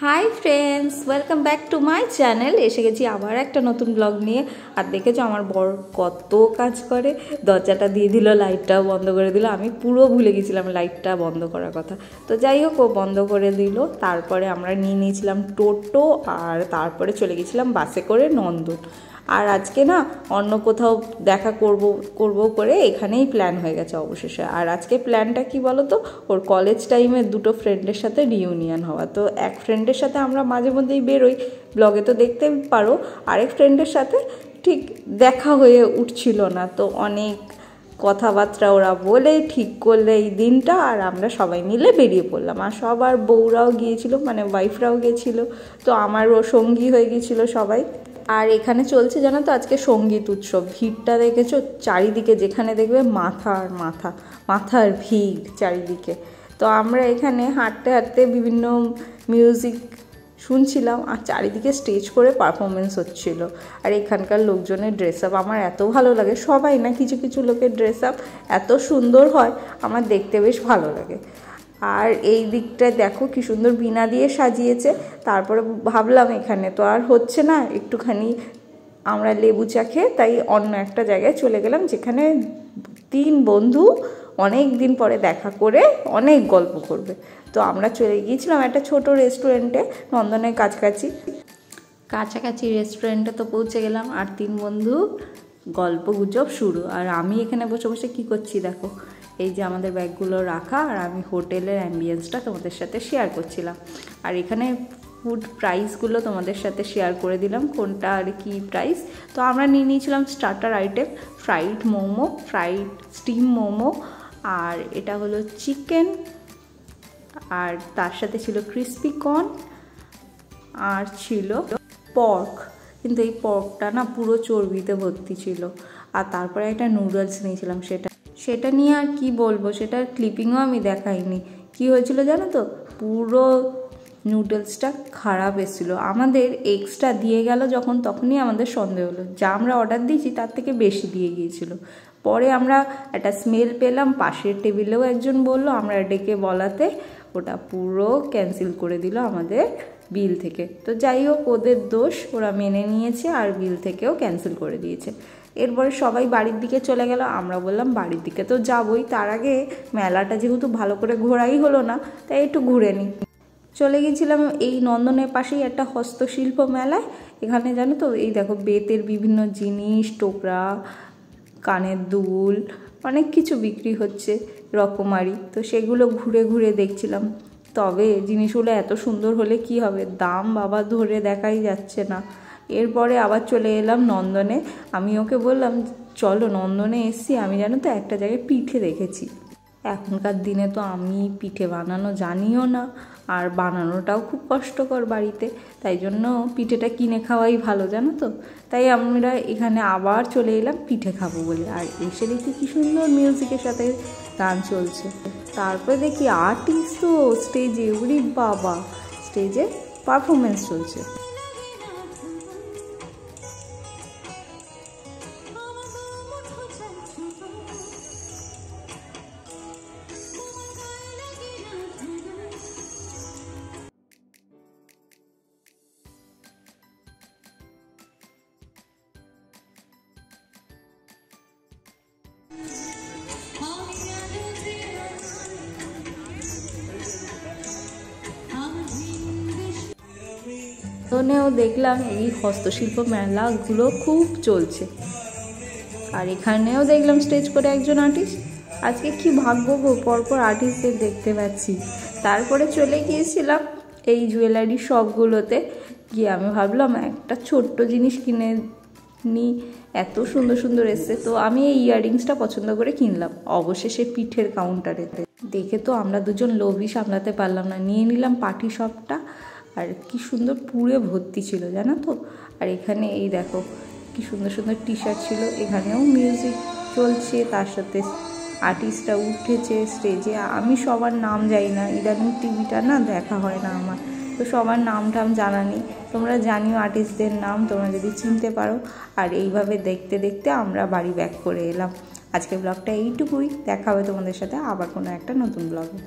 Hi friends, welcome back to my channel. এসে গেছি আবার একটা নতুন ব্লগ নিয়ে। আর দেখেছো আমার বর কত কাজ করে। দরজাটা দিয়ে দিল, লাইটটাও বন্ধ করে দিল। আমি পুরো ভুলে গেছিলাম লাইটটা বন্ধ করার কথা। তো যাই হোক, ও বন্ধ করে দিল। তারপরে আমরা নিয়ে নিয়েছিলাম টোটো, আর তারপরে চলে গেছিলাম বাসে করে নন্দন। আর আজকে না অন্য কোথাও দেখা করব করে এখানেই প্ল্যান হয়ে গেছে অবশেষে। আর আজকে প্ল্যানটা কি বলো তো, ওর কলেজ টাইমে দুটো ফ্রেন্ডের সাথে রিউনিয়ন হওয়া। তো এক ফ্রেন্ডের সাথে আমরা মাঝে মধ্যেই বেরোই, ব্লগে তো দেখতে পারো। আরেক ফ্রেন্ডের সাথে ঠিক দেখা হয়ে উঠছিল না। তো অনেক কথাবার্তা ওরা বলে ঠিক করলে এই দিনটা, আর আমরা সবাই মিলে বেরিয়ে পড়লাম। আর সবার বউরাও গিয়েছিল, মানে ওয়াইফরাও গিয়েছিল। তো আমারও সঙ্গী হয়ে গিয়েছিল সবাই। আর এখানে চলছে জানো তো আজকে সঙ্গীত উৎসব। ভিড়টা দেখেছো চারিদিকে, যেখানে দেখবে মাথা আর মাথা, মাথার ভিড় চারিদিকে। তো আমরা এখানে হাঁটতে হাঁটতে বিভিন্ন মিউজিক শুনছিলাম, আর চারিদিকে স্টেজ করে পারফরমেন্স হচ্ছিল। আর এখানকার লোকজনের ড্রেস আপ আমার এত ভালো লাগে। সবাই না, কিছু কিছু লোকের ড্রেস আপ এত সুন্দর হয়, আমার দেখতে বেশ ভালো লাগে। আর এই দিকটায় দেখো কি সুন্দর বিনা দিয়ে সাজিয়েছে। তারপরে ভাবলাম এখানে তো আর হচ্ছে না, একটুখানি আমরা লেবু চা খেয়ে তাই অন্য একটা জায়গায় চলে গেলাম, যেখানে তিন বন্ধু অনেক দিন পরে দেখা করে অনেক গল্প করবে। তো আমরা চলে গিয়েছিলাম একটা ছোট রেস্টুরেন্টে, নন্দনের কাছাকাছি রেস্টুরেন্টে। তো পৌঁছে গেলাম, আর তিন বন্ধু গল্প গুজব শুরু। আর আমি এখানে বসে বসে কী করছি দেখো, এই যে আমাদের ব্যাগগুলো রাখা, আর আমি হোটেলের অ্যাম্বিয়েন্সটা তোমাদের সাথে শেয়ার করছিলাম। আর এখানে ফুড প্রাইসগুলো তোমাদের সাথে শেয়ার করে দিলাম, কোনটা আর কি প্রাইস। তো আমরা নিয়ে নিয়েছিলাম starter item, fried momo, fried steam momo, আর এটা হলো চিকেন, আর তার সাথে ছিল ক্রিসপি কর্ন, আর ছিল পর্ক। কিন্তু এই পর্কটা না পুরো চর্বিতে ভর্তি ছিল। আর তারপরে একটা নুডলস নিয়েছিলাম, সেটা নিয়ে আর কি বলবো, সেটার ক্লিপিংও আমি দেখাইনি। কি হয়েছিল জানো তো, পুরো নুডলসটা খারাপ এসেছিলো। আমাদের এক্সট্রা দিয়ে গেল যখন, তখনই আমাদের সন্দেহ হলো, যা আমরা অর্ডার দিয়েছি তার থেকে বেশি দিয়ে গিয়েছিল। পরে আমরা একটা স্মেল পেলাম, পাশের টেবিলেও একজন বললো, আমরা ডেকে বলাতে ওটা পুরো ক্যান্সেল করে দিল আমাদের বিল থেকে। তো যাই হোক, ওদের দোষ, ওরা মেনে নিয়েছে আর বিল থেকেও ক্যান্সেল করে দিয়েছে। এরপরে সবাই বাড়ির দিকে চলে গেল। আমরা বললাম বাড়ির দিকে তো যাবই, তার আগে মেলাটা যেহেতু ভালো করে ঘোরাই হলো না, তাই একটু ঘুরে নিই। চলে গেছিলাম এই নন্দনের পাশেই একটা হস্তশিল্প মেলায়। এখানে জানো তো, এই দেখো বেতের বিভিন্ন জিনিস, টোকরা, কানের দুল, অনেক কিছু বিক্রি হচ্ছে রকমারি। তো সেগুলো ঘুরে ঘুরে দেখছিলাম। তবে জিনিসগুলো এত সুন্দর হলে কি হবে, দাম বাবা ধরে দেখাই যাচ্ছে না। এরপরে আবার চলে এলাম নন্দনে। আমি ওকে বললাম চলো, নন্দনে এসছি, আমি জানো তো একটা জায়গায় পিঠে দেখেছি। এখনকার দিনে তো আমি পিঠে বানানো জানিও না, আর বানানোটাও খুব কষ্টকর বাড়িতে, তাই জন্য পিঠেটা কিনে খাওয়াই ভালো জানো তো। তাই আমরা এখানে আবার চলে এলাম পিঠে খাবো বলে। আর এসে দেখি কি সুন্দর মিউজিকের সাথে গান চলছে। তারপরে দেখি আর্টিস্ট তো স্টেজে, উরি বাবা, স্টেজে পারফরমেন্স চলছে। ওখানেও দেখলাম এই হস্তশিল্প মেলাগুলো খুব চলছে। আর এখানেও দেখলাম স্টেজ করে একজন আর্টিস্ট। আজকে কি ভাগ্য গো, পরপর আর্টিস্টদের দেখতে পাচ্ছি। তারপরে চলে গিয়েছিলাম এই জুয়েলারি শপগুলোতে গিয়ে। আমি ভাবলাম একটা ছোট্ট জিনিস কিনে নিই, এত সুন্দর সুন্দর এসছে। তো আমি এই ইয়াররিংসটা পছন্দ করে কিনলাম অবশেষে পিঠের কাউন্টারে। দেখে তো আমরা দুজন লোভই সামলাতে পারলাম না, নিয়ে নিলাম পাটি সবটা। আর কি সুন্দর পুরে ভর্তি ছিল জানো তো। আর এখানে এই দেখো কি সুন্দর সুন্দর টি শার্ট ছিল। এখানেও মিউজিক চলছে, তার সাথে আর্টিস্টরা উঠেছে স্টেজে। আমি সবার নাম জানি না, ইদানিং টিভিটা না দেখা হয় না আমার, তো সবার নাম টাম জানা নেই। তোমরা জানিও আর্টিস্টদের নাম, তোমরা যদি চিনতে পারো। আর এইভাবে দেখতে দেখতে আমরা বাড়ি ব্যাক করে এলাম। আজকের ব্লগটা এইটুকুই, দেখা হবে তোমাদের সাথে আবার কোনো একটা নতুন ব্লগে।